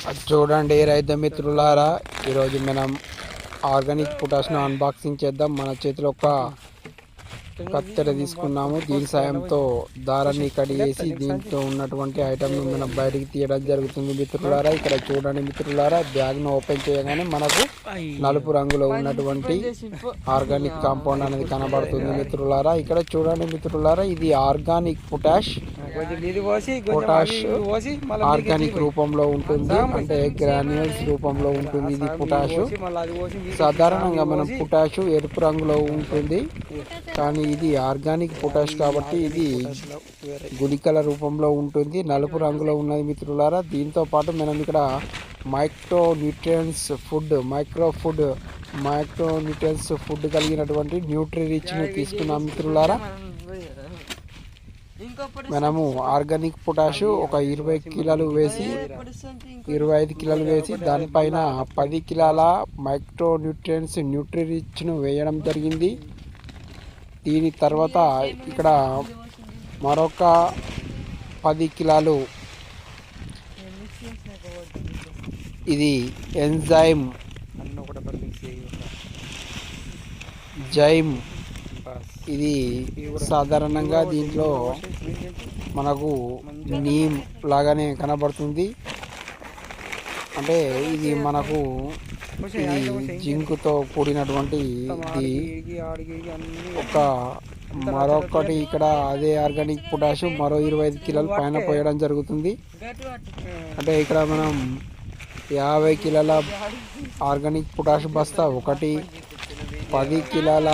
అది చూడండి రైతు మిత్రులారా, ఈరోజు మనం ఆర్గానిక్ పొటాష్ను అన్బాక్సింగ్ చేద్దాం. మన చేతిలో ఒక కత్తెర తీసుకున్నాము. దీని సాయంతో దారాన్ని కడిగేసి దీంట్లో ఉన్నటువంటి ఐటమ్ను మనం బయటికి తీయడం జరుగుతుంది మిత్రులారా. ఇక్కడ చూడండి మిత్రులారా, బ్యాగ్ను ఓపెన్ చేయగానే మనకు నలుపు రంగులో ఉన్నటువంటి ఆర్గానిక్ కాంపౌండ్ అనేది కనబడుతుంది మిత్రులారా. ఇక్కడ చూడండి మిత్రులారా, ఇది ఆర్గానిక్ పొటాష్ ఆర్గానిక్ రూపంలో ఉంటుంది, అంటే గ్రాన్యూల్స్ రూపంలో ఉంటుంది. ఇది పొటాష్. సాధారణంగా మనం పొటాష్ ఎరుపు రంగులో ఉంటుంది, కానీ ఇది ఆర్గానిక్ పొటాష్ కాబట్టి ఇది గుళికల రూపంలో ఉంటుంది, నలుపు రంగులో ఉన్నది మిత్రులారా. దీంతో పాటు మనం ఇక్కడ మైక్రోన్యూట్రియన్స్ ఫుడ్ కలిగినటువంటి న్యూట్రీ రిచ్ని తీసుకున్నాం మిత్రులారా. మనము ఆర్గానిక్ పొటాష్ ఒక 25 కిలోలు వేసి దానిపైన 10 కిలోల మైక్రోన్యూట్రియన్స్ న్యూట్రీ రిచ్ను వేయడం జరిగింది. దీని తర్వాత ఇక్కడ మరొక 10 కిలోలు ఇది ఎంజైమ్ ఇది సాధారణంగా దీంట్లో మనకు నీమ్ లాగానే కనబడుతుంది. అంటే ఇది మనకు జింక్తో కూడినటువంటి ఇది ఒక మరొకటి ఇక్కడ అదే ఆర్గానిక్ పొటాష్ మరో 25 కిలోల పైన పోయడం జరుగుతుంది. అంటే ఇక్కడ మనం 50 కిలోల ఆర్గానిక్ పొటాష్ బస్తా ఒకటి, 10 కిలోల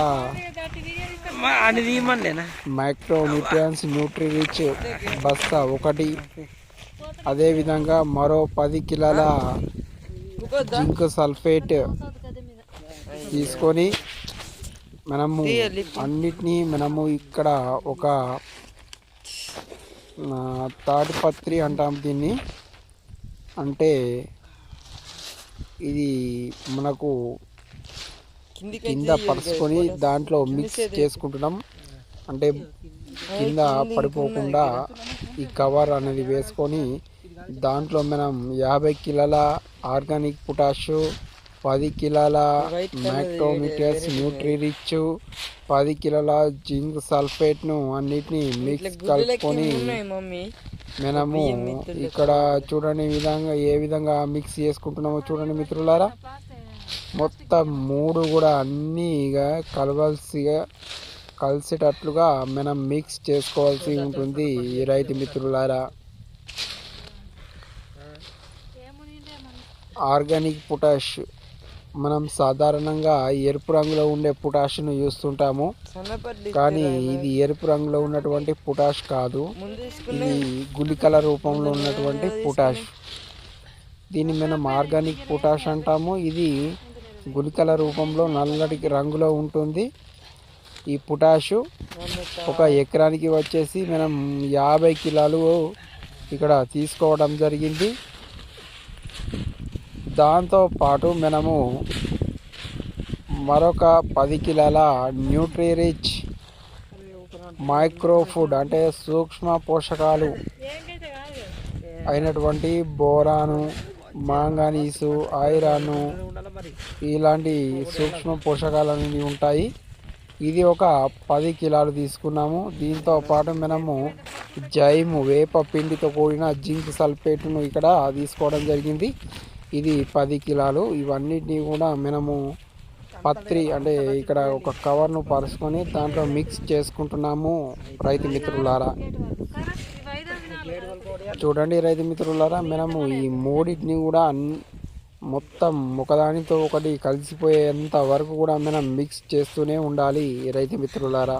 మైక్రోన్యూట్రియన్స్ న్యూట్రీ రిచ్ బస్తా ఒకటి, అదేవిధంగా మరో 10 కిలోల జింక్ సల్ఫేట్ తీసుకొని మనము అన్నిటినీ ఇక్కడ ఒక తాడిపత్రి అంటాం దీన్ని. అంటే ఇది మనకు కింద పరుచుకొని దాంట్లో మిక్స్ చేసుకుంటున్నాం. అంటే కింద పడిపోకుండా ఈ కవర్ అనేది వేసుకొని దాంట్లో మనం 50 కిలోల ఆర్గానిక్ పొటాష్, 10 కిలోల మైక్రోన్యూట్రియన్స్ న్యూట్రీ రిచ్, 10 కిలోల జింక్ సల్ఫేట్ను అన్నిటినీ మిక్స్ కలుపుకొని మనము ఇక్కడ చూడండి ఏ విధంగా మిక్స్ చేసుకుంటున్నామో చూడండి మిత్రులారా. మొత్తం 3 కూడా అన్నీ కలిసేటట్లుగా మనం మిక్స్ చేసుకోవాల్సి ఉంటుంది రైతు మిత్రులారా. ఆర్గానిక్ పొటాష్ మనం సాధారణంగా ఎరుపు రంగులో ఉండే పొటాష్ను చూస్తుంటాము, కానీ ఇది ఎరుపు రంగులో ఉన్నటువంటి పొటాష్ కాదు, ఇది గుళికల రూపంలో ఉన్నటువంటి పొటాష్. దీన్ని మనం ఆర్గానిక్ పొటాష్ అంటాము. ఇది గుళికల రూపంలో నల్లటి రంగులో ఉంటుంది. ఈ పొటాష్ ఒక ఎకరానికి వచ్చేసి మనం 50 కిలోలు ఇక్కడ తీసుకోవడం జరిగింది. దాంతోపాటు మనము మరొక 10 కిలోల న్యూట్రీ రిచ్ మైక్రోఫుడ్ అంటే సూక్ష్మ పోషకాలు అయినటువంటి బోరాను, మాంగనీసు, ఐరన్ ఇలాంటి సూక్ష్మ పోషకాలు అనేవి ఉంటాయి. ఇది ఒక 10 కిలోలు తీసుకున్నాము. దీంతో పాటు మనము వేప పిండితో కూడిన జింక్ సల్ఫేట్ను ఇక్కడ తీసుకోవడం జరిగింది. ఇది 10 కిలోలు. ఇవన్నిటిని కూడా మనము అంటే ఇక్కడ ఒక కవర్ను పరుచుకొని దాంట్లో మిక్స్ చేసుకుంటున్నాము రైతు మిత్రులారా. చూడండి రైతు మిత్రులారా, మనము ఈ మూడింటిని కూడా మొత్తం ఒకదానితో ఒకటి కలిసిపోయేంత వరకు కూడా మనం మిక్స్ చేస్తూనే ఉండాలి రైతు మిత్రులారా.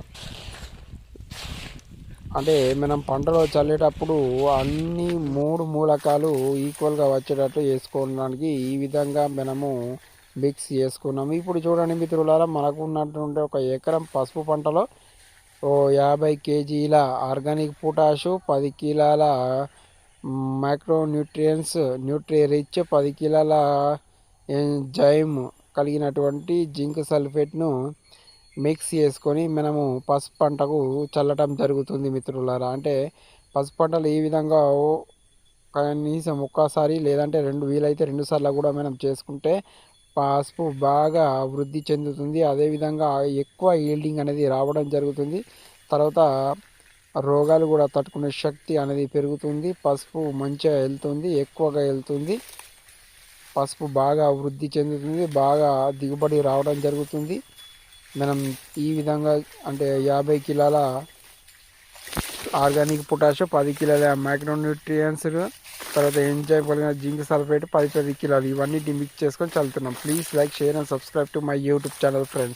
అంటే మనం పంటలో చల్లేటప్పుడు అన్ని 3 మూలకాలు ఈక్వల్గా వచ్చేటట్లు చేసుకోవడానికి ఈ విధంగా మనము మిక్స్ చేసుకున్నాము. ఇప్పుడు చూడండి మిత్రులారా, మనకు ఉన్నటువంటి ఒక ఎకరం పసుపు పంటలో 50 కేజీల ఆర్గానిక్ పొటాష్, 10 కిలోల మైక్రోన్యూట్రియన్స్ న్యూట్రీ రిచ్, 10 కిలోల ఎంజైమ్ కలిగినటువంటి జింక్ సల్ఫేట్ను మిక్స్ చేసుకొని మనము పసుపు పంటకు చల్లటం జరుగుతుంది మిత్రులారా. అంటే పసుపు పంటలు ఈ విధంగా కనీసం ఒక్కసారి లేదంటే వీలైతే 2 సార్లు కూడా మనం చేసుకుంటే పసుపు బాగా వృద్ధి చెందుతుంది. అదేవిధంగా ఎక్కువ ఈల్డింగ్ అనేది రావడం జరుగుతుంది. తర్వాత రోగాలు కూడా తట్టుకునే శక్తి అనేది పెరుగుతుంది. పసుపు మంచిగా వెళ్తుంది, ఎక్కువగా వెళ్తుంది. పసుపు బాగా వృద్ధి చెందుతుంది, బాగా దిగుబడి రావడం జరుగుతుంది. మనం ఈ విధంగా అంటే 50 కిలోల ఆర్గానిక్ పొటాష్, 10 కిలోల మైక్రోన్యూట్రియన్స్, తర్వాత ఎంజైమ్ కలిగిన జింక్ సల్ఫేట్ 10 కిలోలు ఇవన్నీ మిక్స్ చేసుకొని చల్లుతున్నాం. Please like, share and subscribe to my YouTube channel friends.